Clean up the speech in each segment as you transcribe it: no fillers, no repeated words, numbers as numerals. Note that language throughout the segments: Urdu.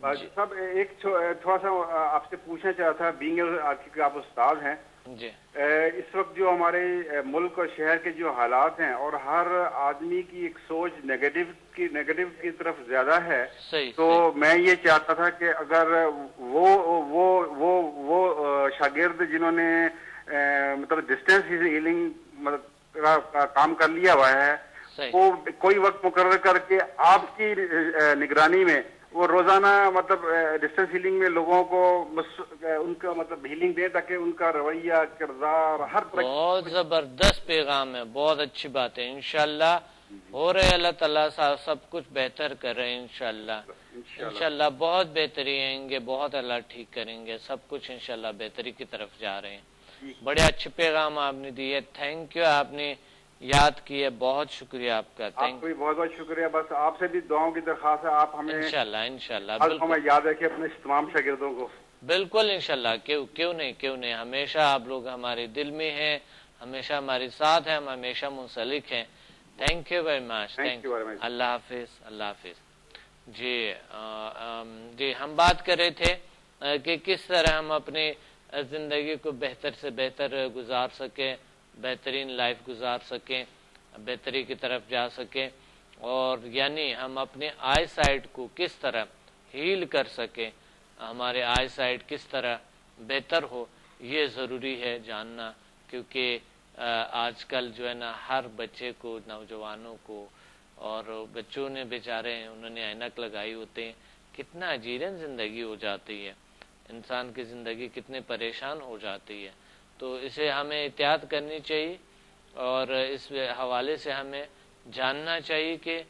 صاحب ایک تھوڑا سا آپ سے پوچھنا چاہتا تھا، بینگ آپ استاد ہیں جی، اس وقت جو ہمارے ملک اور شہر کے جو حالات ہیں اور ہر آدمی کی ایک سوچ نیگیٹو کی طرف زیادہ ہے، تو میں یہ چاہتا تھا کہ اگر وہ شاگرد جنہوں نے مطلب ڈسٹینس ہیلنگ مطلب کام کر لیا ہوا ہے، وہ کوئی وقت مقرر کر کے آپ کی نگرانی میں وہ روزانہ مطلب ڈسٹینس ہیلنگ میں لوگوں کو ان کا مطلب ہیلنگ دیں، تاکہ ان کا رویہ، کردار، ہر طرح بہت زبردست پیغام ہے، بہت اچھی بات ہے. انشاءاللہ ہو رہے، اللہ تعالیٰ سب کچھ بہتر کر رہے ہیں. انشاءاللہ بہت بہتری آئیں گے، بہت اللہ ٹھیک کریں گے، سب کچھ انشاءاللہ بہتری کی طرف جا رہے ہیں. بڑے اچھے پیغام آپ نے دیے، تھینک یو، آپ نے یاد کیا، بہت شکریہ آپ کا. آپ کو بھی بہت بہت شکریہ. بس آپ سے بھی دعاؤں کی درخواست ہے، آپ ہمیں انشاءاللہ ہمیں یاد رکھیں اپنے تمام شاگردوں کو. بالکل انشاءاللہ، کیوں نہیں، ہمیشہ آپ لوگ ہمارے دل میں ہیں، ہمیشہ ہمارے ساتھ ہیں، ہم ہمیشہ منسلک ہیں. Thank you very much. اللہ حافظ. جی ہم بات کر رہے تھے کہ کس طرح ہم اپنی زندگی کو بہتر سے بہتر گزار سکیں، بہترین لائف گزار سکیں، بہتری کی طرف جا سکیں، اور یعنی ہم اپنے آئی سائٹ کو کس طرح ہیل کر سکیں، ہمارے آئی سائٹ کس طرح بہتر ہو، یہ ضروری ہے جاننا. کیونکہ آج کل جو ہے نا، ہر بچے کو، نوجوانوں کو، اور بچوں نے بیچارے ہیں، انہوں نے اینک لگائی ہوتے ہیں، کتنا اجیرن زندگی ہو جاتی ہے، انسان کی زندگی کتنے پریشان ہو جاتی ہے. تو اسے ہمیں احتیاط کرنی چاہیے، اور اس حوالے سے ہمیں جاننا چاہیے کہ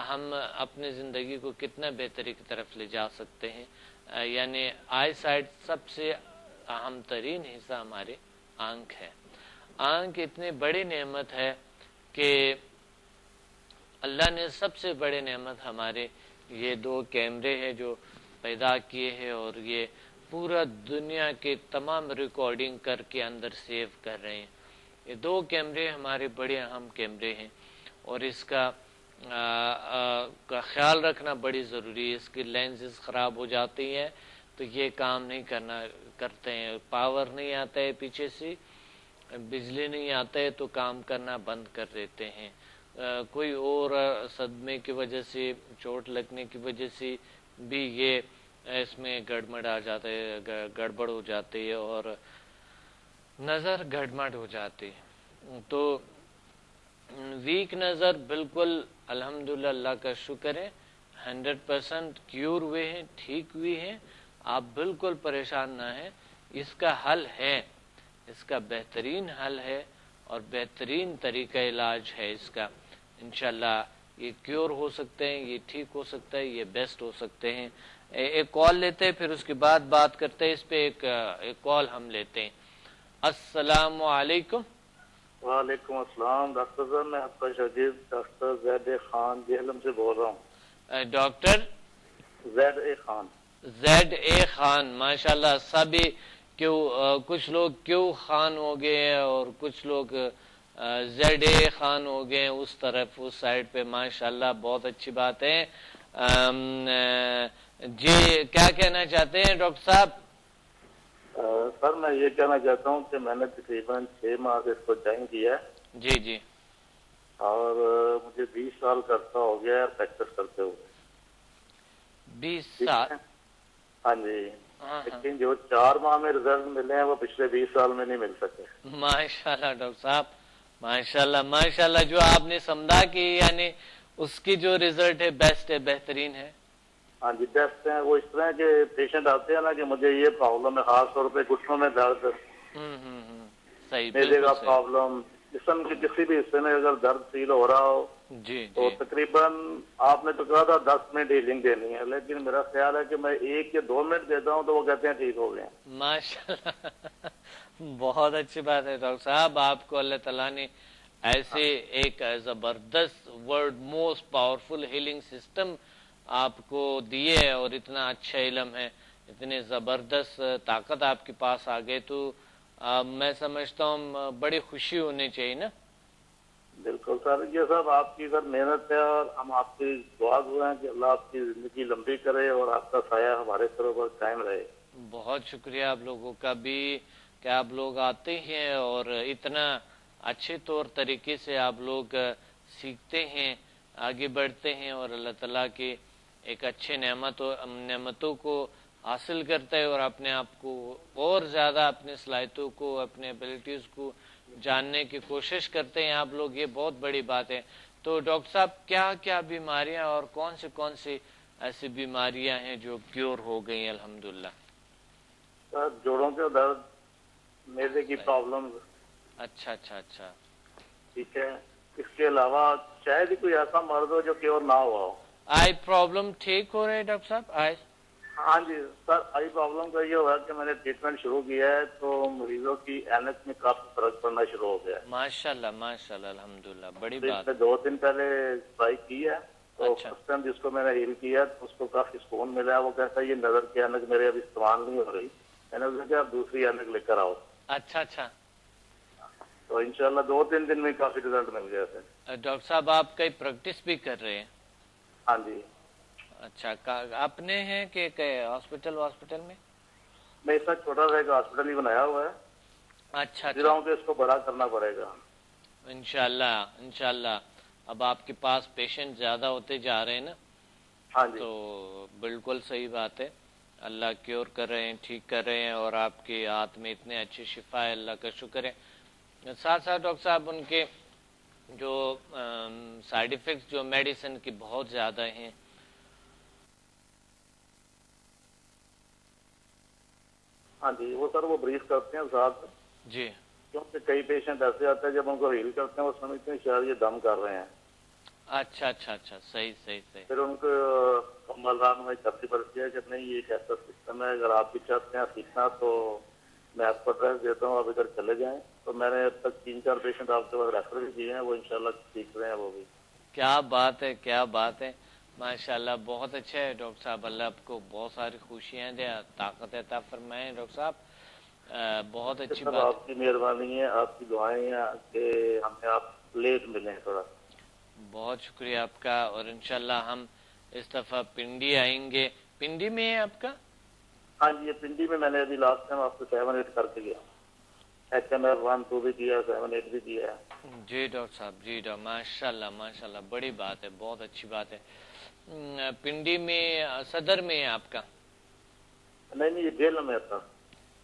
ہم اپنی زندگی کو کتنا بہتری کی طرف لے جا سکتے ہیں. یعنی آئی سائٹ سب سے اہم ترین حصہ ہمارے آنکھ ہے. آنکھ اتنی بڑی نعمت ہے کہ اللہ نے سب سے بڑے نعمت ہمارے یہ 2 کیمرے ہیں جو پیدا کیے ہیں، اور یہ پورا دنیا کے تمام ریکارڈنگ کر کے اندر سیو کر رہے ہیں. یہ 2 کیمرے ہمارے بڑے اہم کیمرے ہیں، اور اس کا خیال رکھنا بڑی ضروری ہے. اس کی لینسز خراب ہو جاتی ہیں تو یہ کام نہیں کرتے ہیں، پاور نہیں آتا ہے، پیچھے سے بجلی نہیں آتا ہے تو کام کرنا بند کر دیتے ہیں. کوئی اور صدمے کی وجہ سے، چوٹ لگنے کی وجہ سے بھی یہ اس میں گڑبڑ آ جاتا ہے، گڑبڑ ہو جاتی ہے، اور نظر گڑبڑ ہو جاتی ہے. تو ویک نظر بالکل الحمدللہ، اللہ کا شکر ہے، 100% کیور ہوئے ہیں، ٹھیک ہوئی ہیں. آپ بالکل پریشان نہ ہیں، اس کا حل ہے، اس کا بہترین حل ہے، اور بہترین طریقہ علاج ہے اس کا. انشاءاللہ یہ کیور ہو سکتے ہیں، یہ ٹھیک ہو سکتا ہے، یہ بیسٹ ہو سکتے ہیں. ایک کال لیتے ہیں، پھر اس کے بعد بات کرتے ہیں اس پہ. ایک کال ہم لیتے ہیں. السلام علیکم. وعلیکم السلام. ڈاکٹر صاحب، میں آپ کا شاگرد ڈاکٹر زید خان جہلم سے بول رہا ہوں. ڈاکٹر زید خان، ماشاءاللہ. سبھی کچھ لوگ کیوں خان ہو گئے ہیں، اور کچھ لوگ زید خان ہو گئے ہیں اس طرف، اس سائڈ پہ. ماشاءاللہ بہت اچھی بات ہے. جی کیا کہنا چاہتے ہیں ڈاکٹر صاحب؟ سر میں یہ کہنا چاہتا ہوں کہ میں نے تقریباً 6 ماہ سے اس کو جوائن کیا ہے. جی. اور مجھے 20 سال کا عرصہ ہو گیا ہے پریکٹس کرتے ہوئے. 20 سال؟ ہاں جی. لیکن جو 4 ماہ میں رزلٹ ملے ہیں وہ پچھلے 20 سال میں نہیں مل سکے. ماشاءاللہ ڈاکٹر صاحب، ماشاءاللہ جو آپ نے سمجھا کہ یعنی اس کی جو رزلٹ ہے بیسٹ ہے، بہترین ہے. ہاں جی بیسٹ ہیں. وہ اس طرح کے پیشنٹ آتے ہیں نا کہ مجھے یہ پرابلم ہے، خاص طور پہ گھٹنوں میں درد، میدے کا پرابلم، جسم کے کسی بھی حصے میں اگر درد فیل ہو رہا ہو تو تقریباً آپ نے تو کہا تھا 10 منٹ ہیلنگ دینی ہے، لیکن میرا خیال ہے کہ میں 1 یا 2 منٹ دیتا ہوں تو وہ کہتے ہیں ٹھیک ہو گئے. ماشاءاللہ بہت اچھی بات ہے ڈاکٹر صاحب. آپ کو اللہ تعالیٰ نے ایسے ایک زبردست word, most powerful healing system آپ کو دیے، اور اتنا اچھا علم ہے، اتنے زبردست طاقت آپ کے پاس آ گئے، تو میں سمجھتا ہوں بڑی خوشی ہونی چاہیے نا. بالکل سر، یہ سب آپ کی سر محنت ہے اور ہم آپ کی دعا ہیں کہ اللہ آپ کی زندگی لمبی کرے اور آپ کا سایہ ہمارے سروں پر قائم رہے. بہت شکریہ آپ لوگوں کا بھی کہ آپ لوگ آتے ہیں اور اتنا اچھے طور طریقے سے آپ لوگ سیکھتے ہیں، آگے بڑھتے ہیں اور اللہ تعالیٰ کے ایک اچھے نعمتوں کو حاصل کرتا ہے اور اپنے آپ کو اور زیادہ اپنے صلاحیتوں کو، اپنے ایبلٹیز کو جاننے کی کوشش کرتے ہیں آپ لوگ. یہ بہت بڑی بات ہے. تو ڈاکٹر صاحب کیا کیا بیماریاں اور کون سی ایسی بیماریاں ہیں جو کیور ہو گئی ہیں الحمدللہ؟ سر جوڑوں کے درد، میدے کی پرابلم. اچھا اچھا اچھا، ٹھیک ہے. اس کے علاوہ شاید ہی کوئی ایسا مرض ہو جو کیور نہ ہوا ہو. آئی پرابلم ٹھیک ہو رہے ہیں ڈاکٹر صاحب؟ آئی؟ ہاں جی سر، آئی پرابلم کا یہ ہوا کہ میں نے ٹریٹمنٹ شروع کیا ہے تو مریضوں کی اینک میں کافی فرق پڑنا شروع ہو گیا ہے. ماشاء اللہ ماشاء اللہ، الحمدللہ، بڑی بات. 2 دن پہلے ٹرائی کی ہے تو اچھا. فرسٹ ٹائم جس کو میں نے ہیل کیا تو اس کو کافی سکون ملا ہے. وہ کہتا ہے یہ نظر کی اینک میرے ابھی استعمال نہیں ہو رہی، میں نے اسے کہا آپ دوسری اینک لے کر آؤ. اچھا اچھا. تو انشاءاللہ 2-3 دن میں کافی رزلٹ مل گیا تھا. ڈاکٹر صاحب آپ کئی پریکٹس بھی کر رہے ہیں؟ ہاں جی. اچھا، اپنے ہیں کہ ہاسپٹل میں؟ میں اتنا چھوٹا سا ایک ہاسپٹل ہی بنایا ہوا ہے. اچھا اچھا. کہ اس کو بڑا کرنا پڑے گا انشاءاللہ. اب آپ کے پاس پیشنٹ زیادہ ہوتے جا رہے ہیں نا؟ ہاں جی. تو بالکل صحیح بات ہے. اللہ کیور کر رہے ہیں، ٹھیک کر رہے ہیں اور آپ کے ہاتھ میں اتنے اچھی شفا ہے، اللہ کا شکر ہے. ساتھ ساتھ ڈاکٹر صاحب ان کے جو سائیڈ ایفیکٹس جو میڈیسن کی بہت زیادہ ہیں. ہاں جی، وہ سر وہ بریف کرتے ہیں ساتھ جی، کیونکہ کئی پیشنٹ ایسے آتے ہیں جب ان کو ہیل کرتے ہیں وہ سمجھتے ہیں شاید یہ دم کر رہے ہیں. اچھا اچھا اچھا، صحیح. پھر ان کو ملان میں کرتی پڑتی ہے کہ نہیں یہ ایک ایسا سسٹم ہے، اگر آپ بھی چاہتے ہیں سیکھنا تو میں آپ کو ایڈریس دیتا ہوں، آپ ادھر چلے جائیں. تو میں نے اب تک 3-4 پیشنٹ آپ کے پاس ریفر بھی کیے ہیں، وہ انشاءاللہ سیکھ رہے ہیں وہ بھی. کیا بات ہے ماشاءاللہ، بہت اچھا ہے ڈاکٹر صاحب. اللہ آپ کو بہت ساری خوشیاں دے، طاقت عطا فرمائیں ڈاکٹر صاحب. بہت اچھی بات. آپ کی مہربانی ہے، آپ کی دعائیں ہیں کہ ہمیں آپ لیٹ ملیں تھوڑا. بہت شکریہ آپ کا. اور انشاءاللہ ہم اس دفعہ پنڈی آئیں گے. پنڈی میں ہے آپ کا؟ ہاں جی، یہ پنڈی میں نے ابھی لاسٹ ٹائم آپ کو 7-8 کر کے گیا. HMR 1-2 بھی دیا، 7-8 بھی دیا ہے. جی ڈاکٹر صاحب، جی ڈاکٹر، ماشاءاللہ، بڑی بات ہے، بہت اچھی بات ہے. پنڈی میں صدر میں ہے آپ کا؟ نہیں یہ جیلم میں تھا.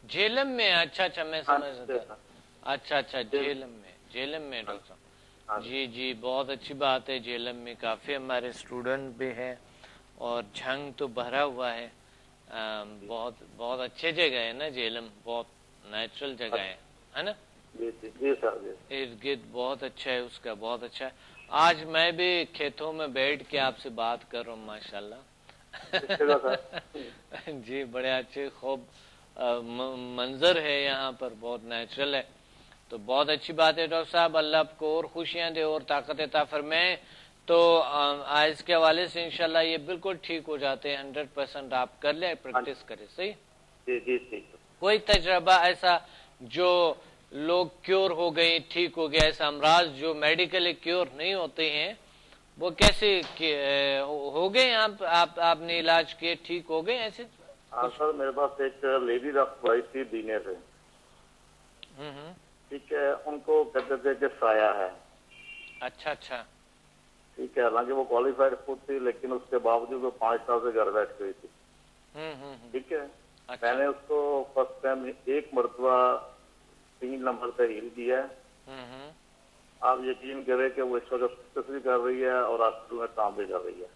جیلم میں؟ اچھا میں سمجھ سکتا. اچھا جیلم میں ڈاکٹر صاحب. جی بہت اچھی بات ہے. جیلم میں کافی ہمارے اسٹوڈنٹ بھی ہیں اور جھنگ تو بھرا ہوا ہے. بہت اچھے جگہ ہے نا جیلم، بہت نیچرل جگہ ہے نا؟ ارد گرد بہت اچھا ہے اس کا، بہت اچھا ہے. آج میں بھی کھیتوں میں بیٹھ کے آپ سے بات کر رہا ہوں ماشاءاللہ. جی بڑے اچھے خوب منظر ہے یہاں پر، بہت نیچرل ہے. تو بہت اچھی بات ہے ڈاکٹر صاحب. اللہ آپ کو اور خوشیاں دے اور طاقت عطا فرمائے. تو آج کے حوالے سے انشاءاللہ یہ بالکل ٹھیک ہو جاتے ہیں. 100% آپ کر لیں، پریکٹس کریں. صحیح. کوئی تجربہ ایسا جو لوگ کیور ہو گئے، ٹھیک ہو گیا، ایسا امراض جو میڈیکلی کیور نہیں ہوتے ہیں وہ کیسے ہو گئے؟ آپ نے علاج کیے، ٹھیک ہو گئے ایسے؟ ہاں سر، میرے پاس ایک لیڈی ڈاکٹر آئی تھی دینے سے. ٹھیک ہے، ان کو کہتے تھے کہ سایہ ہے. اچھا. ٹھیک ہے، حالانکہ وہ کوالیفائڈ خود تھی لیکن اس کے باوجود وہ 5 سال سے گھر بیٹھ گئی تھی. ٹھیک ہے. میں نے اس کو فرسٹ ٹائم 1 مرتبہ 3 نمبر پہ ہیل دیا ہے. آپ یقین کریں کہ وہ اس وقت بھی کر رہی ہے اور ہاسپٹل میں کام بھی کر رہی ہے.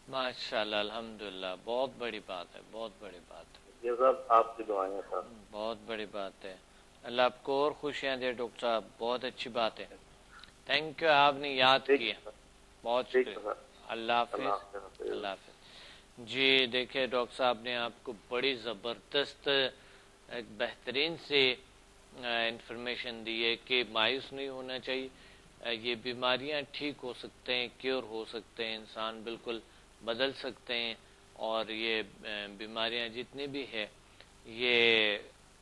ماشاءاللہ، الحمدللہ، بہت بڑی بات ہے، بہت بڑی بات ہے. یہ سب آپ کی دعائیں ہیں سر. بہت بڑی بات ہے. اللہ آپ کو اور خوشیاں دے ڈاکٹر صاحب، بہت اچھی بات ہے. تھینک یو، آپ نے یاد کیا، بہت شکریہ. اللہ حافظ. اللہ حافظ. جی دیکھیں ڈاکٹر صاحب نے آپ کو بڑی زبردست ایک بہترین سے انفارمیشن دی ہے کہ مایوس نہیں ہونا چاہیے. یہ بیماریاں ٹھیک ہو سکتے ہیں، کیور ہو سکتے ہیں، انسان بالکل بدل سکتے ہیں. اور یہ بیماریاں جتنی بھی ہے یہ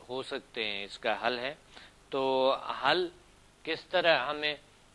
ہو سکتے ہیں، اس کا حل ہے. تو حل کس طرح ہمیں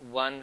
1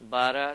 12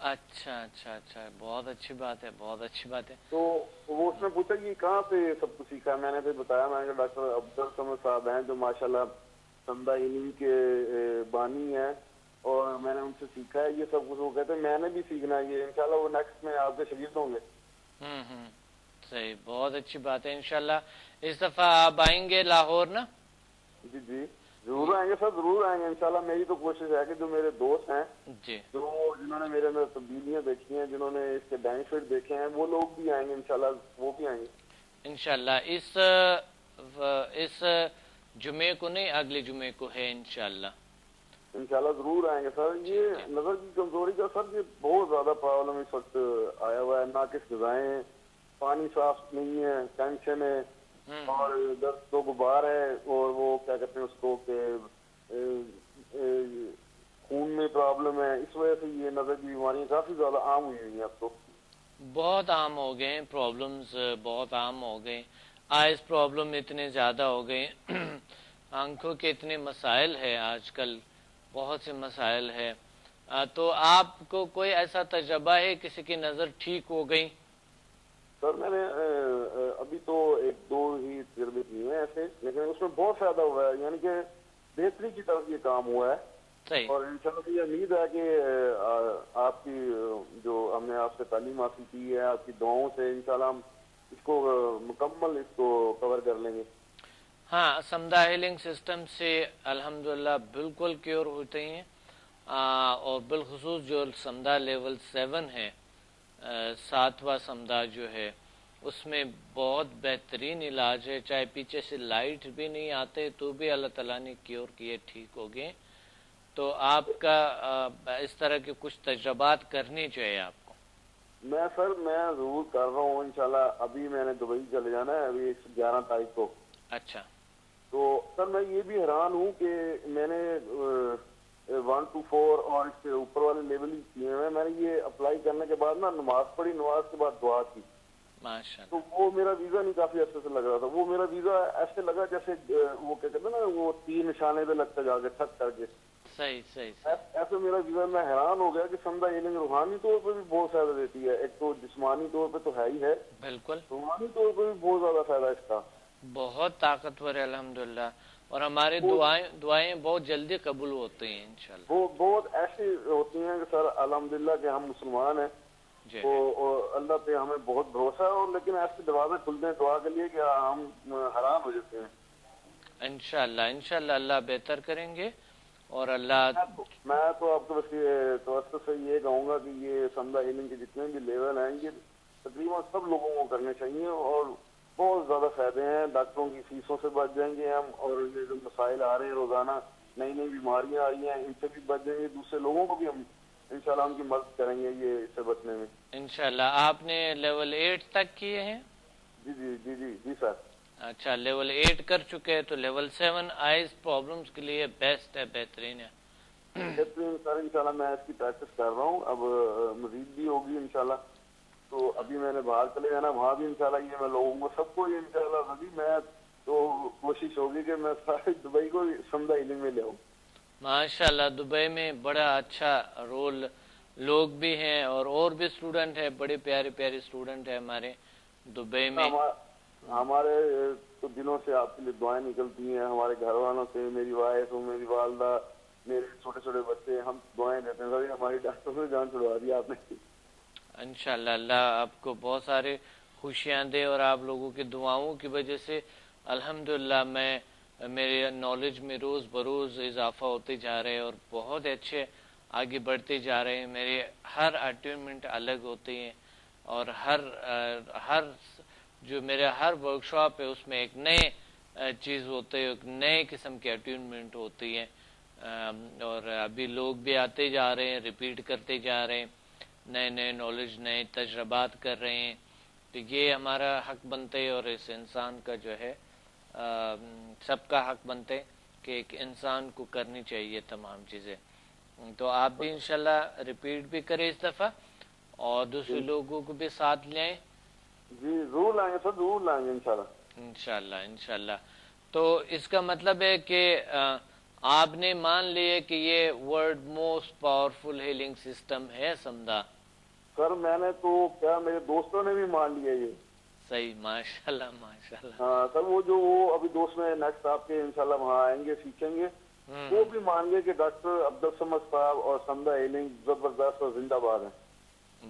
اچھا اچھا اچھا، بہت اچھی بات ہے، بہت اچھی بات ہے. تو وہ اس نے پوچھا کہ کہاں سے سب کچھ سیکھا. میں نے پھر بتایا، میں نے کہا ڈاکٹر افضل سمد صاحب ہیں جو ماشاءاللہ سمدہ علم کے بانی ہیں، اور میں نے ان سے سیکھا ہے یہ سب کچھ. وہ کہتے ہیں میں نے بھی سیکھنا ہے یہ، انشاءاللہ وہ نیکسٹ میں آپ کے شاگرد ہوں گے. صحیح، بہت اچھی بات ہے. انشاءاللہ اس دفعہ آپ آئیں گے لاہور نا؟ جی جی ضرور آئیں گے سر، ضرور آئیں گے انشاءاللہ. میری تو کوشش ہے کہ جو میرے دوست ہیں جی، جنہوں نے میرے اندر تبدیلیاں دیکھی ہیں، جنہوں نے اس کے بینیفٹ دیکھے ہیں، وہ لوگ بھی آئیں گے انشاءاللہ، وہ بھی آئیں گے انشاءاللہ. اس جمعے کو نہیں، اگلے جمعے کو ہے انشاءاللہ. انشاءاللہ ضرور آئیں گے سر. یہ نظر کی کمزوری کا سر یہ بہت زیادہ پرابلم اس وقت آیا ہوا ہے. ناقص غذائیں، پانی صاف نہیں ہے، ٹینشن ہے، اور درد و غبار ہے، اور وہ کیا کہتے ہیں اس کو کہ خون میں پرابلم ہے. اس وجہ سے یہ نظر کی بیماریاں کافی زیادہ عام ہوئی ہیں. اب تو بہت عام ہو گئے ہیں پرابلمز، بہت عام ہو گئے. آئز پرابلم اتنے زیادہ ہو گئے، آنکھوں کے اتنے مسائل ہے آج کل، بہت سے مسائل ہے. تو آپ کو کوئی ایسا تجربہ ہے کسی کی نظر ٹھیک ہو گئی؟ سر میں نے ابھی تو ایک دو ہی تجربے کیے ہیں ایسے، لیکن اس میں بہت فائدہ ہوا ہے. یعنی کہ بہتری کی طرف یہ کام ہوا ہے. اور انشاءاللہ یہ امید ہے کہ آپ کی جو ہم نے آپ سے تعلیم حاصل کی ہے، آپ کی دعاؤں سے انشاءاللہ ہم اس کو مکمل اس کو کور کر لیں گے. ہاں، سمدہ ہیلنگ سسٹم سے الحمدللہ بالکل کیور ہوتے ہیں. اور بالخصوص جو سمدہ لیول 7 ہے، 7واں سمدہ جو ہے، اس میں بہت بہترین علاج ہے. چاہے پیچھے سے لائٹ بھی نہیں آتے تو بھی اللہ تعالیٰ نے کیور کیے، ٹھیک ہو گئے. تو آپ کا اس طرح کے کچھ تجربات کرنے چاہیے آپ کو. میں ضرور کر رہا ہوں انشاءاللہ. ابھی میں نے دبئی چلے جانا ہے، ابھی 11 تاریخ کو. اچھا. تو سر میں یہ بھی حیران ہوں کہ میں نے 1 to 4 اور اس سے اوپر والے لیول ہی کیے ہیں. میں نے یہ اپلائی کرنے کے بعد نا نماز پڑھی، نماز کے بعد دعا کی. تو وہ میرا ویزا نہیں کافی عرصے سے لگ رہا تھا. وہ میرا ویزا ایسے لگا جیسے وہ کیا کہتے ہیں نا، وہ 3 نشانے پہ لگتا جا کے ٹھک کر کے. صحیح. ایسے میرا ویزا. میں حیران ہو گیا کہ سمدہ علم روحانی طور پہ بھی بہت فائدہ دیتی ہے. ایک تو جسمانی طور پہ تو ہے ہی ہے، بالکل روحانی طور پہ بھی بہت زیادہ فائدہ اس کا. بہت طاقتور ہے الحمدللہ. اور ہمارے دعائیں بہت جلدی قبول ہوتی ہیں انشاءاللہ. وہ بہت ایسی ہوتی ہیں کہ سر الحمدللہ کہ ہم مسلمان ہیں تو اللہ پہ ہمیں بہت بھروسہ ہے. اور لیکن ایسے دروازے کھلتے ہیں دعا کے لیے کہ ہم حیران ہو جاتے ہیں. انشاءاللہ اللہ بہتر کریں گے. اور اللہ میں تو آپ کو توسط سے یہ کہوں گا کہ یہ سمدہ علم کے جتنے بھی لیول ہیں یہ تقریباً سب لوگوں کو کرنے چاہیے. اور بہت زیادہ فائدے ہیں. ڈاکٹروں کی فیسوں سے بچ جائیں گے ہم، اور یہ جو مسائل آ رہے ہیں روزانہ، نئی نئی بیماریاں آ رہی ہیں، ان سے بھی بچ جائیں گے. دوسرے لوگوں کو بھی ہم انشاءاللہ ان کی مدد کریں گے یہ اس سے بچنے میں انشاءاللہ. آپ نے لیول 8 تک کیے ہیں؟ جی سر. اچھا، لیول 8 کر چکے ہیں تو لیول 7 آئز پرابلمز کے لیے بیسٹ ہے، بہترین ہے. سر انشاءاللہ میں اس کی پریکٹس کر رہا ہوں. اب مزید بھی ہوگی انشاءاللہ. تو ابھی میں نے باہر چلے جانا، وہاں بھی انشاءاللہ یہ میں لوگوں کو سب کو یہ انشاءاللہ ابھی میں تو کوشش ہوگی کہ میں سارے دبئی کو سمدہ علم میں لے آؤں. ماشاءاللہ دبئی میں بڑا اچھا رول لوگ بھی ہیں، اور بھی اسٹوڈنٹ ہیں، بڑے پیارے اسٹوڈنٹ ہیں ہمارے دبئی میں. ہمارے تو دنوں سے آپ کے لیے دعائیں نکلتی ہیں ہمارے گھر والوں سے، میری وائف، میری والدہ، میرے چھوٹے چھوٹے بچے، ہم دعائیں دیتے ہیں. سر ہماری ڈاکٹر سے جان چھڑوا دی آپ نے. انشاءاللہ اللہ آپ کو بہت سارے خوشیاں دے. اور آپ لوگوں کی دعاؤں کی وجہ سے الحمدللہ میرے نالج میں روز بروز اضافہ ہوتے جا رہے ہیں، اور بہت اچھے آگے بڑھتے جا رہے ہیں. میرے ہر اٹینمنٹ الگ ہوتے ہیں، اور ہر جو میرے ہر ورکشاپ ہے اس میں ایک نئے چیز ہوتے ہیں، ایک نئے قسم کے اٹینمنٹ ہوتی ہیں. اور ابھی لوگ بھی آتے جا رہے ہیں، ریپیٹ کرتے جا رہے ہیں، نئے نالج، نئے تجربات کر رہے ہیں. تو یہ ہمارا حق بنتے ہے، اور اس انسان کا جو ہے سب کا حق بنتے کہ ایک انسان کو کرنی چاہیے تمام چیزیں. تو آپ بھی انشاءاللہ ریپیٹ بھی کریں اس دفعہ، اور دوسرے لوگوں کو بھی ساتھ لیں. جی ضرور لائیں گے سر، ضرور لائیں گے انشاءاللہ. انشاءاللہ. تو اس کا مطلب ہے کہ آپ نے مان لیے کہ یہ world most powerful healing system ہے سمدھا؟ سر میں نے تو کیا میرے دوستوں نے بھی مان لیا یہ. صحیح، ماشاءاللہ ماشاءاللہ. ہاں سر وہ جو ابھی دوست میں نیکسٹ آپ کے انشاءاللہ وہاں آئیں گے سیکھیں گے وہ بھی مان گے کہ ڈاکٹر عبدالصمد صاحب اور سمدھا ہیلنگ زبردست اور زندہ باد ہیں.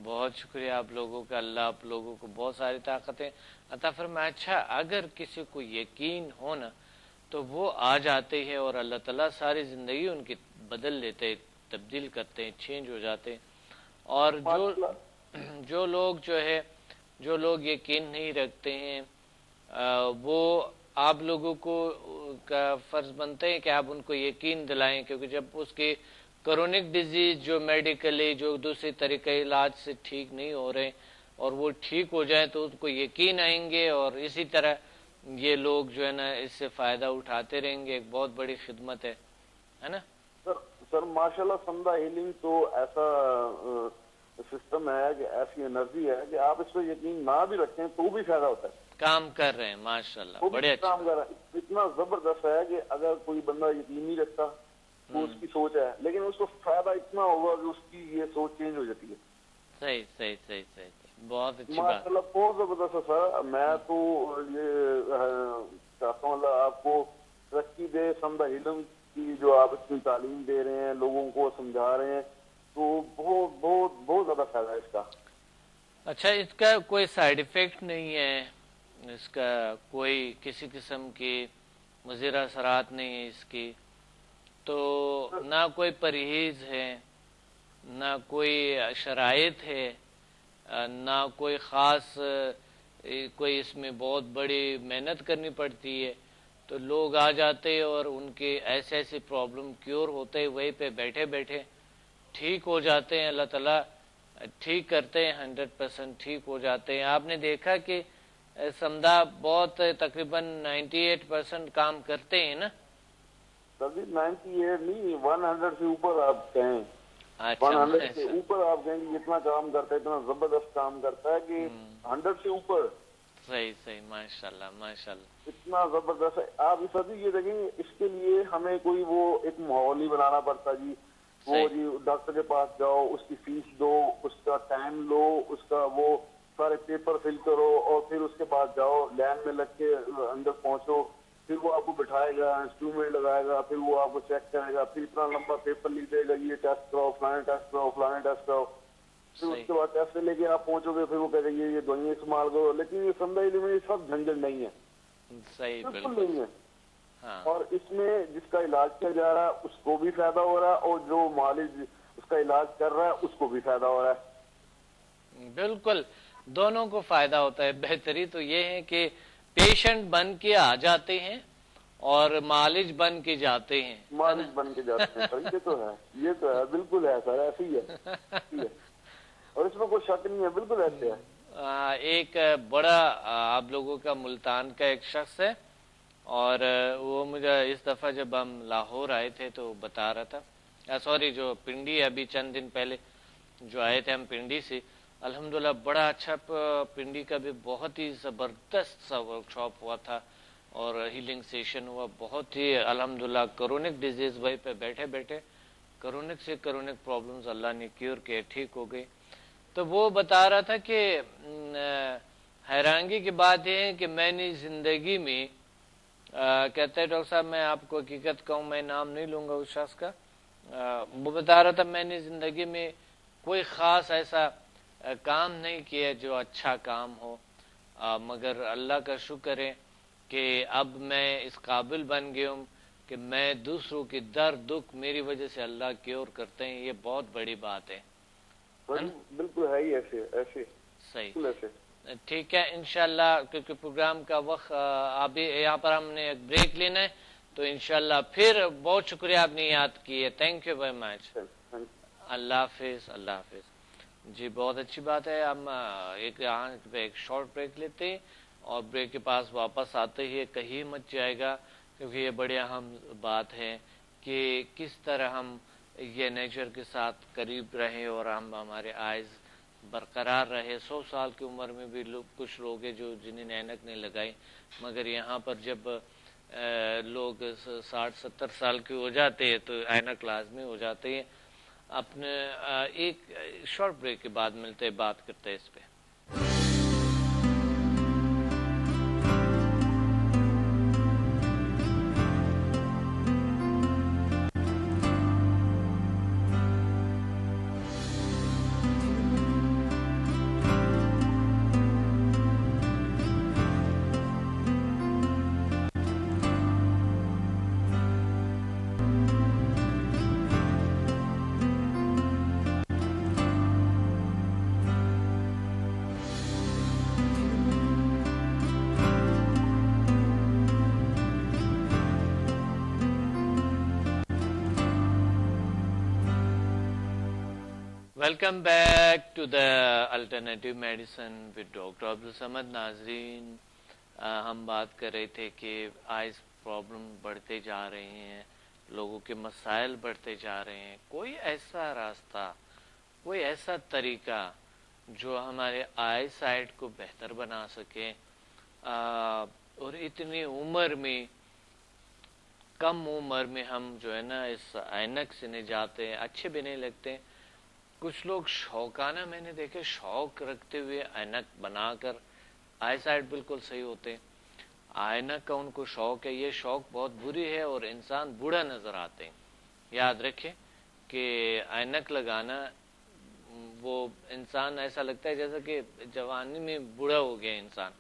بہت شکریہ آپ لوگوں کا، اللہ آپ لوگوں کو بہت ساری طاقتیں عطا فرمائے. اچھا اگر کسی کو یقین ہو نا تو وہ آ جاتے ہیں اور اللہ تعالیٰ ساری زندگی ان کی بدل لیتے، تبدیل کرتے ہیں، چینج ہو جاتے ہیں. اور جو لوگ یقین نہیں رکھتے ہیں وہ آپ لوگوں کو کا فرض بنتے ہیں کہ آپ ان کو یقین دلائیں، کیونکہ جب اس کی کرونک ڈیزیز جو میڈیکلی جو دوسری طریقے علاج سے ٹھیک نہیں ہو رہے اور وہ ٹھیک ہو جائیں تو ان کو یقین آئیں گے، اور اسی طرح یہ لوگ جو ہے نا اس سے فائدہ اٹھاتے رہیں گے. ایک بہت بڑی خدمت ہے نا سر ماشاءاللہ سمدھا ہیلنگ تو ایسا سسٹم ہے کہ ایسی انرجی ہے کہ آپ اس پہ یقین نہ بھی رکھیں تو بھی فائدہ ہوتا ہے. کام کر رہے ہیں ماشاءاللہ، بڑے اچھا کام کر رہے ہیں. اتنا زبردست ہے کہ اگر کوئی بندہ یقین نہیں رکھتا وہ اس کی سوچ ہے، لیکن اس کو فائدہ اتنا ہوگا کہ اس کی یہ سوچ چینج ہو جاتی ہے. صحیح صحیح صحیح صحیح، بہت اچھی بات ماشاءاللہ بہت زبردست ہے سر. میں تو یہ چاہتا ہوں اللہ آپ کو ترقی دے. سمدھا ہیلنگ کی جو آپ اتنی تعلیم دے رہے ہیں، لوگوں کو سمجھا رہے ہیں، تو بہت بہت بہت زیادہ فائدہ ہے اس کا. اچھا اس کا کوئی سائیڈ ایفیکٹ نہیں ہے، اس کا کوئی کسی قسم کی مضر اثرات نہیں ہے اس کی، تو نہ کوئی پرہیز ہے، نہ کوئی شرائط ہے، نہ کوئی خاص کوئی اس میں بہت بڑی محنت کرنی پڑتی ہے. تو لوگ آ جاتے اور ان کے ایسے ایسے پرابلم کیور ہوتے وہیں پہ بیٹھے بیٹھے ٹھیک ہو جاتے ہیں. اللہ تعالیٰ ٹھیک کرتے ہیں، 100% ٹھیک ہو جاتے ہیں. آپ نے دیکھا کہ سمدھا بہت تقریباً 98% کام کرتے ہیں نا؟ 98 نہیں، 100 سے اوپر آپ کہیں. 100 سے اوپر آپ کہیں کہ اتنا کام کرتا ہے، اتنا زبردست کام کرتا ہے کہ 100 سے اوپر. صحیح صحیح، ماشاءاللہ ماشاءاللہ، اتنا زبردست ہے. آپ اس وقت یہ دیکھیں گے اس کے لیے ہمیں کوئی وہ ایک ماحول نہیں بنانا پڑتا جی. وہ جی ڈاکٹر کے پاس جاؤ، اس کی فیس دو، اس کا ٹائم لو، اس کا وہ سارے پیپر فل کرو اور پھر اس کے پاس جاؤ، لائن میں لگ کے اندر پہنچو، پھر وہ آپ کو بٹھائے گا، انسٹرومنٹ لگائے گا، پھر وہ آپ کو چیک کرے گا، پھر اتنا لمبا پیپر لکھ دے گا یہ ٹیسٹ کراؤ، فلانا ٹیسٹ کراؤ، فلانا ٹیسٹ کراؤ. پھر اس کے بعد ٹیسٹ لے کے آپ پہنچو گے، پھر وہ کہے گا یہ دوائیں استعمال کرو. لیکن یہ سمدھا ہیلنگ میں یہ سب جھنجھٹ نہیں ہے، بالکل نہیں ہے. اور اس میں جس کا علاج کیا جا رہا ہے اس کو بھی فائدہ ہو رہا ہے، اور جو معالج اس کا علاج کر رہا ہے اس کو بھی فائدہ ہو رہا ہے. بالکل دونوں کو فائدہ ہوتا ہے. بہتری تو یہ ہے کہ پیشنٹ بن کے آ جاتے ہیں اور معالج بن کے جاتے ہیں. معالج بن کے جاتے ہیں سر، یہ تو ہے، یہ تو ہے، بالکل ہے سر، ایسے ہی ہے. اور اس میں کوئی شک نہیں ہے، بالکل ایسے ہے. ایک بڑا آپ لوگوں کا ملتان کا ایک شخص ہے، اور وہ مجھے اس دفعہ جب ہم لاہور آئے تھے تو بتا رہا تھا، سوری جو پنڈی ابھی چند دن پہلے جو آئے تھے ہم پنڈی سے، الحمدللہ بڑا اچھا پنڈی کا بھی بہت ہی زبردست سا ورک شاپ ہوا تھا اور ہیلنگ سیشن ہوا. بہت ہی الحمدللہ کرونک ڈیزیز وہیں پہ بیٹھے بیٹھے کرونک سے کرونک پرابلمز اللہ نے کیور کے ٹھیک ہو گئی. تو وہ بتا رہا تھا کہ حیرانگی کی بات یہ ہے کہ میں نے زندگی میں کہتا ہے ڈاکٹر صاحب میں آپ کو حقیقت کہوں، میں نام نہیں لوں گا اس شخص کا، وہ بتا رہا تھا میں نے زندگی میں کوئی خاص ایسا کام نہیں کیا جو اچھا کام ہو، مگر اللہ کا شکر ہے کہ اب میں اس قابل بن گیا ہوں کہ میں دوسروں کی درد دکھ میری وجہ سے اللہ کیور کرتے ہیں. یہ بہت بڑی بات ہے. بالکل ہے ہی ایسے ایسے صحیح. ٹھیک ہے انشاءاللہ، کیونکہ پروگرام کا وقت ابھی یہاں پر ہم نے ایک بریک لینا ہے، تو انشاءاللہ پھر بہت شکریہ آپ نے یاد کیے. Thank you very much. اللہ حافظ. اللہ حافظ. جی بہت اچھی بات ہے. ہم ایک شارٹ بریک لیتے ہیں اور بریک کے پاس واپس آتے ہی کہیں مت جائے گا، کیونکہ یہ بڑی اہم بات ہے کہ کس طرح ہم یہ نیچر کے ساتھ قریب رہیں اور ہم ہمارے آئیز برقرار رہے. 100 سال کی عمر میں بھی کچھ لوگ ہیں جو جنہیں اینک نہیں لگائی، مگر یہاں پر جب لوگ 60-70 سال کے ہو جاتے ہیں تو اینک لازمی ہو جاتے ہیں. اپنے ایک شارٹ بریک کے بعد ملتے بات کرتے ہیں اس پہ. Welcome back to the alternative medicine with doctor Abdul Samad. ناظرین, ہم بات کر رہے تھے کہ آئز پرابلم بڑھتے جا رہے ہیں, لوگوں کے مسائل بڑھتے جا رہے ہیں. کوئی ایسا راستہ, کوئی ایسا طریقہ جو ہمارے آئی سائٹ کو بہتر بنا سکے, اور اتنی عمر میں, کم عمر میں ہم جو ہے نا اس اینک سے نجات ہیں, اچھے بھی نہیں لگتے. کچھ لوگ شوقانہ میں نے دیکھے شوق رکھتے ہوئے اینک بنا کر آئی سائٹ بالکل صحیح ہوتے ہیں. اینک کا ان کو شوق ہے, یہ شوق بہت بری ہے اور انسان بوڑھا نظر آتے ہیں. یاد رکھیں کہ اینک لگانا وہ انسان ایسا لگتا ہے جیسا کہ جوانی میں بوڑھا ہو گیا انسان.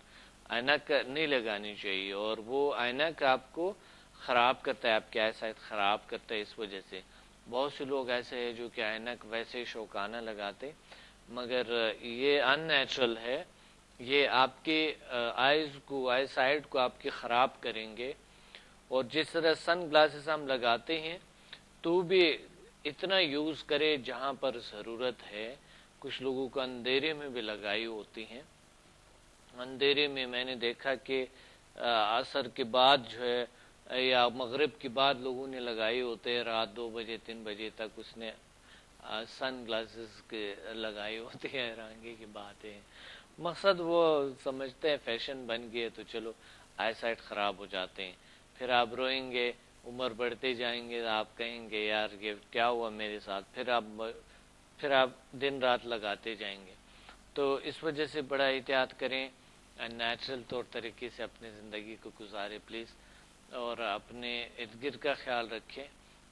اینک نہیں لگانی چاہیے, اور وہ اینک آپ کو خراب کرتا ہے, آپ کی آئی سائٹ خراب کرتا ہے. اس وجہ سے بہت سے لوگ ایسے ہیں جو کہ اینک ویسے شوقانہ لگاتے, مگر یہ ان نیچرل ہے. یہ آپ کے آئیز کو, آئی سائٹ کو آپ کی خراب کریں گے. اور جس طرح سن گلاسز ہم لگاتے ہیں تو بھی اتنا یوز کرے جہاں پر ضرورت ہے. کچھ لوگوں کو اندھیرے میں بھی لگائی ہوتی ہیں. اندھیرے میں میں نے دیکھا کہ عصر کے بعد جو ہے یا مغرب کے بعد لوگوں نے لگائی ہوتے ہیں, رات 2 بجے 3 بجے تک اس نے سن گلاسز کے لگائی ہوتی ہے. حیرانگی کی بات ہے. مقصد وہ سمجھتے ہیں فیشن بن گئے تو چلو آئی سائٹ خراب ہو جاتے ہیں. پھر آپ روئیں گے, عمر بڑھتے جائیں گے, آپ کہیں گے یار یہ کیا ہوا میرے ساتھ. پھر آپ دن رات لگاتے جائیں گے. تو اس وجہ سے بڑا احتیاط کریں, نیچرل طور طریقے سے اپنی زندگی کو گزارے پلیز, اور اپنے ارد گرد کا خیال رکھیں.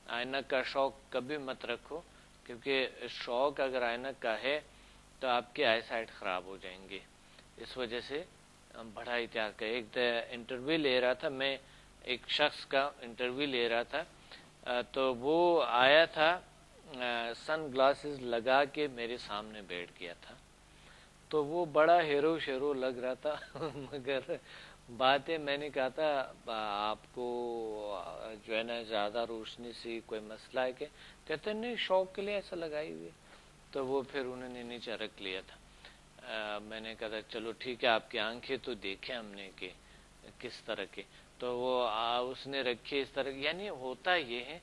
اینک کا شوق کبھی مت رکھو, کیونکہ شوق اگر اینک کا ہے تو آپ کی آئی سائٹ خراب ہو جائیں گے. اس وجہ سے بڑا احتیاط کریں. ایک انٹرویو لے رہا تھا میں, ایک شخص کا انٹرویو لے رہا تھا, تو وہ آیا تھا سن گلاسز لگا کے میرے سامنے بیٹھ گیا تھا. تو وہ بڑا ہیرو شیرو لگ رہا تھا, مگر باتیں میں نے کہا تھا آپ کو جو ہے نا زیادہ روشنی سے کوئی مسئلہ ہے کہ, کہتے ہیں نہیں شوق کے لیے ایسا لگائی ہوئی. تو وہ پھر انہوں نے نیچے رکھ لیا تھا. میں نے کہا تھا چلو ٹھیک ہے, آپ کی آنکھیں تو دیکھیں ہم نے کہ کس طرح کے. تو وہ اس نے رکھے اس طرح. یعنی ہوتا یہ ہے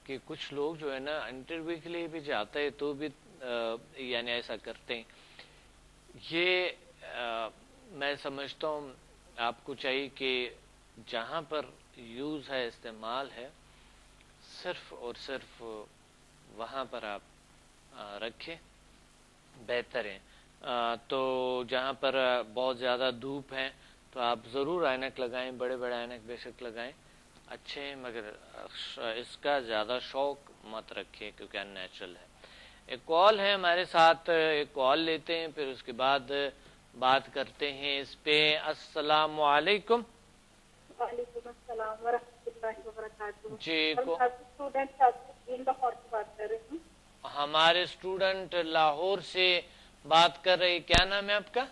کہ کچھ لوگ جو ہے نا انٹرویو کے لیے بھی جاتے ہیں تو بھی یعنی ایسا کرتے ہیں. یہ میں سمجھتا ہوں آپ کو چاہیے کہ جہاں پر یوز ہے, استعمال ہے, صرف اور صرف وہاں پر آپ رکھیں, بہتر ہے. تو جہاں پر بہت زیادہ دھوپ ہے تو آپ ضرور اینک لگائیں, بڑے بڑے اینک بے شک لگائیں, اچھے ہیں, مگر اس کا زیادہ شوق مت رکھیں کیونکہ ان نیچرل ہے. ایک کال ہے ہمارے ساتھ, ایک کال لیتے ہیں پھر اس کے بعد بات کرتے ہیں اس پہ. السلام علیکم. وعلیکم السلام ورحمۃ اللہ وبرکاتہ. جی اسٹوڈنٹ لاہور سے بات کر رہی ہوں. ہمارے اسٹوڈنٹ لاہور سے بات کر رہے, کیا نام ہے آپ کا؟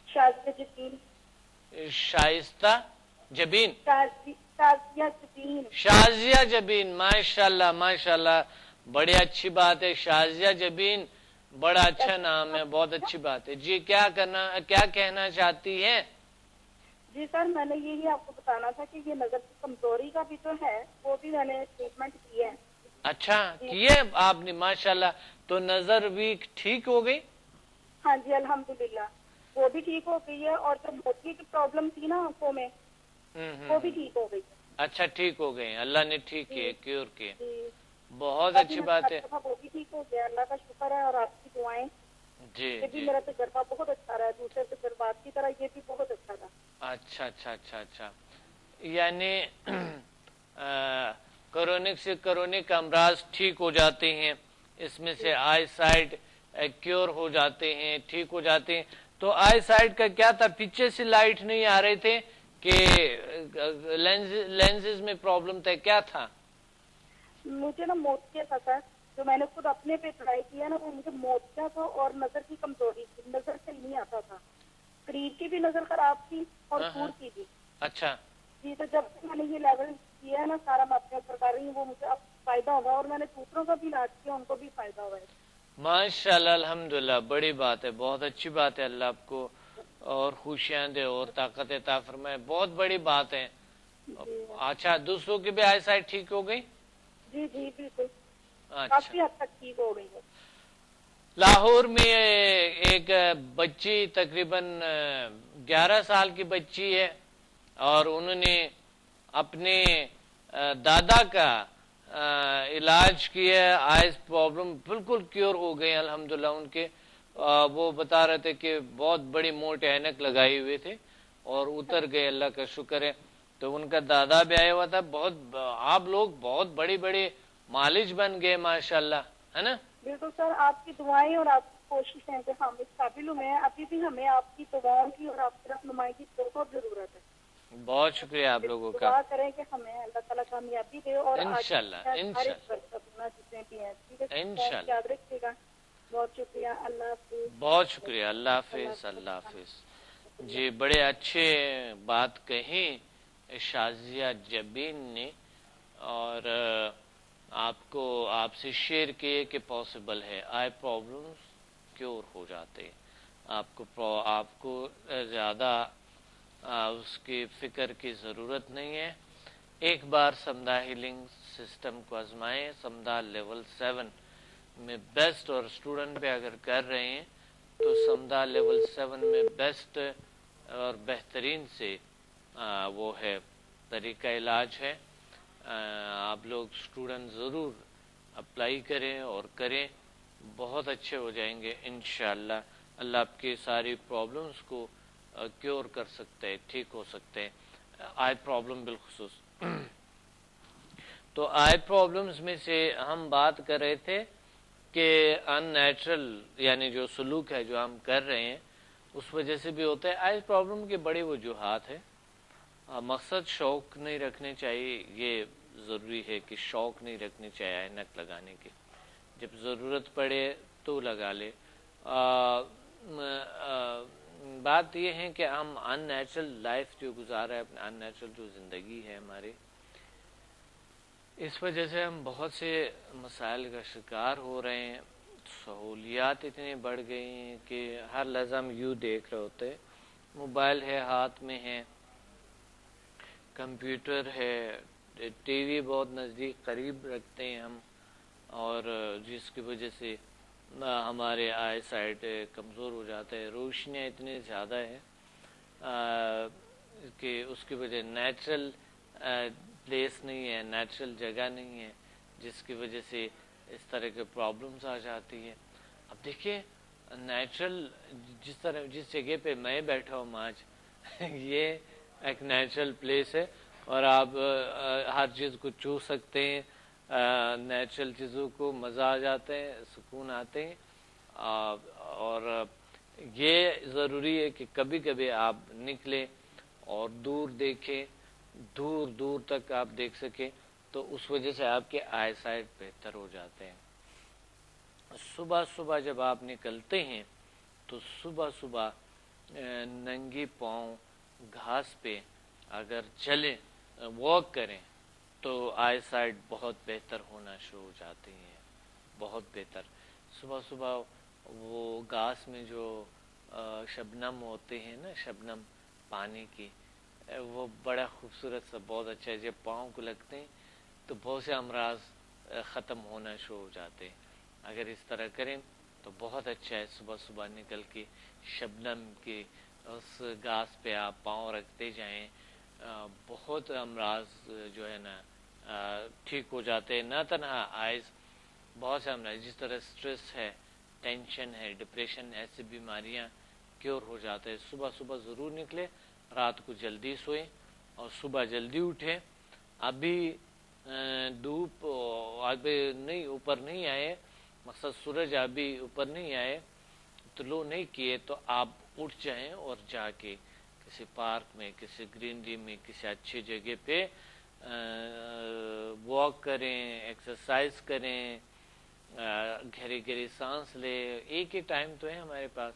شازیہ جبین. شائستہ جبین. شازیہ جبین, ماشاء اللہ ماشاء اللہ, بڑی اچھی بات ہے. شازیہ جبین بڑا اچھا نام ہے, بہت اچھی بات ہے. جی کیا کہنا چاہتی ہے؟ جی سر, میں نے یہی آپ کو بتانا تھا کہ یہ نظر کی کمزوری کا بھی جو ہے وہ بھی میں نے ٹریٹمنٹ کی ہے. اچھا کیے آپ نے, ماشاءاللہ. تو نظر بھی ٹھیک ہو گئی؟ ہاں جی الحمدللہ, وہ بھی ٹھیک ہو گئی ہے. اور جو موتی کی پرابلم تھی نا آنکھوں میں, وہ بھی ٹھیک ہو گئی. اچھا ٹھیک ہو گئے, اللہ نے ٹھیک کیے, کیور کیے, بہت اچھی بات ہے. وہ بھی ٹھیک ہو گیا, اللہ کا شکر ہے, اور آپ کی دعائیں. یہ بھی میرا تجربہ بہت اچھا رہا ہے, دوسرے تجربات کی طرح یہ بھی بہت اچھا تھا. اچھا اچھا اچھا اچھا, یعنی کرونک سے کرونک امراض ٹھیک ہو جاتے ہیں, اس میں سے آئی سائٹ کیور ہو جاتے ہیں, ٹھیک ہو جاتے ہیں. تو آئی سائٹ کا کیا تھا, پیچھے سے لائٹ نہیں آ رہے تھے کہ لینزز میں پرابلم تھا, کیا تھا؟ مجھے نا موتیا تھا سر, جو میں نے خود اپنے پہ ٹرائی کیا نا, وہ مجھے موتیا تھا اور نظر کی کمزوری تھی, نظر سے نہیں آتا تھا, قریب کی بھی نظر خراب تھی اور دور کی بھی. اچھا جی, تو جب سے میں نے یہ لیول کیا ہے نا سارا, میں اپنے اوپر کر رہی ہوں, وہ مجھے اب فائدہ ہوگا, اور میں نے دوسروں کا بھی علاج کیا, ان کو بھی فائدہ ہوا ہے. ماشاء اللہ, الحمدللہ, بڑی بات ہے, بہت اچھی بات ہے. اللہ آپ کو اور خوشیاں دے اور طاقت عطا فرمائے, بہت بڑی بات ہے. اچھا, دوسروں کی بھی آئی سائٹ ٹھیک ہو گئی؟ جی جی بالکل, کافی حد تک ٹھیک ہو گئی ہے. لاہور میں ایک بچی تقریباً 11 سال کی بچی ہے, اور انہوں نے اپنے دادا کا علاج کیا, آئز پرابلم بالکل کیور ہو گئے الحمدللہ ان کے. وہ بتا رہے تھے کہ بہت بڑی موٹے اینک لگائے ہوئے تھے اور اتر گئے, اللہ کا شکر ہے. تو ان کا دادا بھی آیا ہوا تھا. بہت آپ لوگ بہت بڑی بڑی مالج بن گئے ماشاءاللہ, ہے نا؟ بالکل سر, آپ کی دعائیں اور آپ کی کوششیں کہ ہم اس قابل ہوئے ہیں, ابھی بھی ہمیں آپ کی دعاؤں کی اور آپ کی رہنمائی کی بہت ضرورت ہے. بہت شکریہ آپ لوگوں کا. دعا کریں کہ ہمیں اللہ تعالیٰ کامیابی دے, اور انشاءاللہ انشاءاللہ یاد رکھیے گا. بہت شکریہ, اللہ حافظ. بہت شکریہ, اللہ حافظ, اللہ حافظ. جی, بڑے اچھے بات کہیں شازیہ جبین نے, اور آپ سے شیئر کیے کہ پاسبل ہے, آئی پرابلمز کیور ہو جاتے ہیں. آپ کو زیادہ اس کی فکر کی ضرورت نہیں ہے. ایک بار سمدھا ہیلنگ سسٹم کو آزمائیں. سمدھا لیول 7 میں بیسٹ, اور اسٹوڈنٹ بھی اگر کر رہے ہیں تو سمدھا لیول 7 میں بیسٹ اور بہترین سے وہ ہے طریقہ علاج ہے. آپ لوگ اسٹوڈنٹ ضرور اپلائی کریں اور کریں, بہت اچھے ہو جائیں گے انشاءاللہ. اللہ آپ کی ساری پرابلمز کو کیور کر سکتے ہیں, ٹھیک ہو سکتے ہیں, آئی پرابلم بالخصوص. تو آئی پرابلمز میں سے ہم بات کر رہے تھے کہ ان نیچرل, یعنی جو سلوک ہے جو ہم کر رہے ہیں اس وجہ سے بھی ہوتا ہے. آئی پرابلم کی بڑی وجوہات ہے. مقصد شوق نہیں رکھنے چاہیے, یہ ضروری ہے کہ شوق نہیں رکھنی چاہیے اینک لگانے کی. جب ضرورت پڑے تو لگا لے. بات یہ ہے کہ ہم ان نیچرل لائف جو گزار رہے ہیں, ان نیچرل جو زندگی ہے ہماری, اس وجہ سے ہم بہت سے مسائل کا شکار ہو رہے ہیں. سہولیات اتنی بڑھ گئی ہیں کہ ہر لحظہ ہم یوں دیکھ رہے ہوتے, موبائل ہے ہاتھ میں ہے, کمپیوٹر ہے, ٹی وی بہت نزدیک قریب رکھتے ہیں ہم, اور جس کی وجہ سے ہمارے آئی سائٹ کمزور ہو جاتا ہے. روشنیاں اتنی زیادہ ہے کہ اس کی وجہ نیچرل پلیس نہیں ہے, نیچرل جگہ نہیں ہے, جس کی وجہ سے اس طرح کے پرابلمز آ جاتی ہے. اب دیکھیے نیچرل جس جگہ پہ میں بیٹھا ہوں آج, یہ ایک نیچرل پلیس ہے, اور آپ ہر چیز کو چھو سکتے ہیں, نیچرل چیزوں کو مزہ آ جاتے ہیں, سکون آتے ہیں. اور یہ ضروری ہے کہ کبھی کبھی آپ نکلیں اور دور دیکھیں, دور دور تک آپ دیکھ سکیں, تو اس وجہ سے آپ کے آئی سائٹ بہتر ہو جاتے ہیں. صبح صبح جب آپ نکلتے ہیں تو صبح صبح ننگی پاؤں گھاس پہ اگر چلیں, واک کریں, تو آئی سائٹ بہت بہتر ہونا شروع ہو جاتی ہیں, بہت بہتر. صبح صبح وہ گھاس میں جو شبنم ہوتے ہیں نا, شبنم پانی کی, وہ بڑا خوبصورت سا, بہت اچھا ہے. جب پاؤں کو لگتے ہیں تو بہت سے امراض ختم ہونا شروع ہو جاتے ہیں. اگر اس طرح کریں تو بہت اچھا ہے. صبح صبح نکل کے شبنم کے اس گھاس پہ آپ پاؤں رکھتے جائیں, بہت امراض جو ہے نا ٹھیک ہو جاتے ہیں. نہ تنہا آئز، بہت سے امراض جس طرح سٹریس ہے، ٹینشن ہے، ڈپریشن، ایسی بیماریاں کیور ہو جاتے ہیں. صبح صبح ضرور نکلے، رات کو جلدی سوئیں اور صبح جلدی اٹھیں. ابھی دھوپ ابھی نہیں اوپر نہیں آئے، مقصد سورج ابھی اوپر نہیں آئے، طلوع نہیں کیے، تو آپ اٹھ جائیں اور جا کے کسی پارک میں، کسی گرینری میں، کسی اچھی جگہ پہ واک کریں، ایکسرسائز کریں، گہری گہری سانس لے. ایک ہی ٹائم تو ہے ہمارے پاس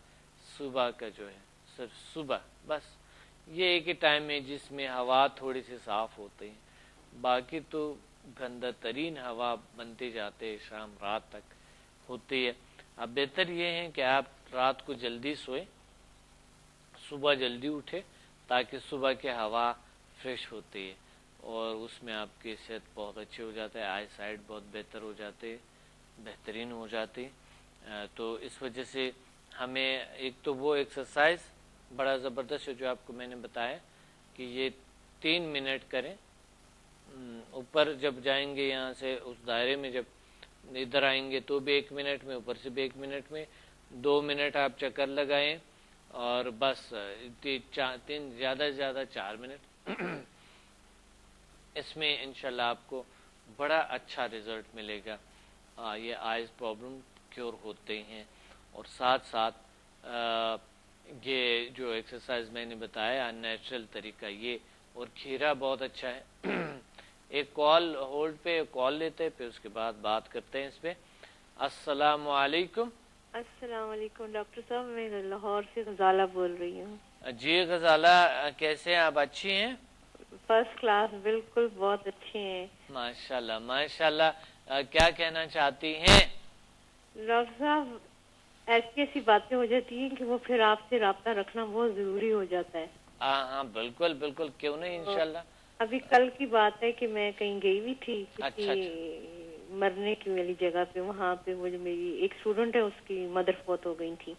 صبح کا، جو ہے صرف صبح، بس یہ ایک ہی ٹائم ہے جس میں ہوا تھوڑی سی صاف ہوتی ہے. باقی تو گندا ترین ہوا بنتے جاتے شام رات تک ہوتی ہے. اب بہتر یہ ہے کہ آپ رات کو جلدی سوئے، صبح جلدی اٹھے، تاکہ صبح کی ہوا فریش ہوتی ہے اور اس میں آپ کی صحت بہت اچھی ہو جاتا ہے، آئی سائٹ بہت بہتر ہو جاتے، بہترین ہو جاتی. تو اس وجہ سے ہمیں ایک تو وہ ایکسرسائز بڑا زبردست ہے جو آپ کو میں نے بتایا کہ یہ 3 منٹ کریں. اوپر جب جائیں گے یہاں سے اس دائرے میں، جب ادھر آئیں گے تو بھی 1 منٹ میں، اوپر سے بھی 1 منٹ میں، 2 منٹ آپ چکر لگائیں اور بس 3 زیادہ سے زیادہ 4 منٹ. اس میں انشاءاللہ آپ کو بڑا اچھا رزلٹ ملے گا. یہ آئز پرابلم کیور ہوتے ہیں. اور ساتھ ساتھ یہ جو ایکسرسائز میں نے بتایا نیچرل طریقہ، یہ اور کھیرا بہت اچھا ہے. ایک کال ہولڈ پہ کال لیتے پھر اس کے بعد بات کرتے ہیں اس پہ. السلام علیکم. السلام علیکم ڈاکٹر صاحب، میں لاہور سے غزالہ بول رہی ہوں. جی غزالہ، کیسے ہیں آپ؟ اچھی ہیں؟ فرسٹ کلاس، بالکل بہت اچھے ہیں. ماشاءاللہ ماشاءاللہ. کیا کہنا چاہتی ہیں؟ ڈاکٹر صاحب ایسی ایسی باتیں ہو جاتی ہیں کہ وہ پھر آپ سے رابطہ رکھنا بہت ضروری ہو جاتا ہے. ہاں بالکل بالکل، کیوں نہیں انشاءاللہ. ابھی کل کی بات ہے کہ میں کہیں گئی ہوئی تھی کسی مرنے کی والی جگہ پہ. وہاں پہ وہ جو میری ایک اسٹوڈنٹ ہے اس کی مدر فوت ہو گئی تھی.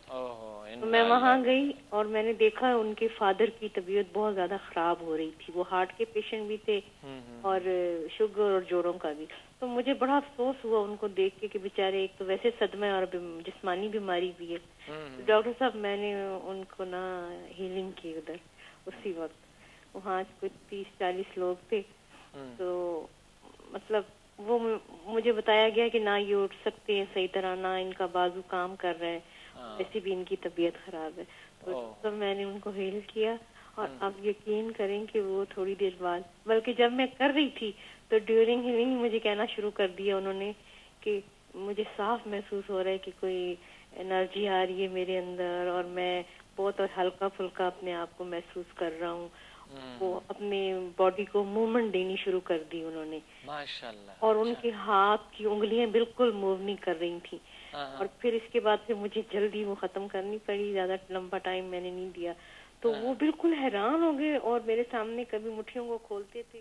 تو میں وہاں گئی اور میں نے دیکھا ان کے فادر کی طبیعت بہت زیادہ خراب ہو رہی تھی. وہ ہارٹ کے پیشنٹ بھی تھے اور شوگر اور جوڑوں کا بھی. تو مجھے بڑا افسوس ہوا ان کو دیکھ کے کہ بیچارے ایک تو ویسے صدمہ اور جسمانی بیماری بھی ہے. ڈاکٹر صاحب میں نے ان کو نا ہیلنگ کی ادھر اسی وقت. وہاں کچھ 30-40 لوگ تھے. تو مطلب وہ مجھے بتایا گیا کہ نہ یہ اٹھ سکتے ہیں صحیح طرح، نہ ان کا بازو کام کر رہا ہے، ویسے بھی ان کی طبیعت خراب ہے. تو میں نے ان کو ہیل کیا اور آپ یقین کریں کہ وہ تھوڑی دیر بعد، بلکہ جب میں کر رہی تھی تو ڈیورنگ ہیلنگ مجھے کہنا شروع کر دیا انہوں نے کہ مجھے صاف محسوس ہو رہا ہے کہ کوئی انرجی آ رہی ہے میرے اندر اور میں بہت اور ہلکا پھلکا اپنے آپ کو محسوس کر رہا ہوں. وہ اپنے باڈی کو موومنٹ دینی شروع کر دی انہوں نے ماشاءاللہ. اور ان کے ہاتھ کی انگلیاں بالکل موو نہیں کر رہی تھیں. اور پھر اس کے بعد سے مجھے جلدی وہ ختم کرنی پڑی، زیادہ لمبا ٹائم میں نے نہیں دیا. تو وہ بالکل حیران ہو گئے اور میرے سامنے کبھی مٹھیوں کو کھولتے تھے.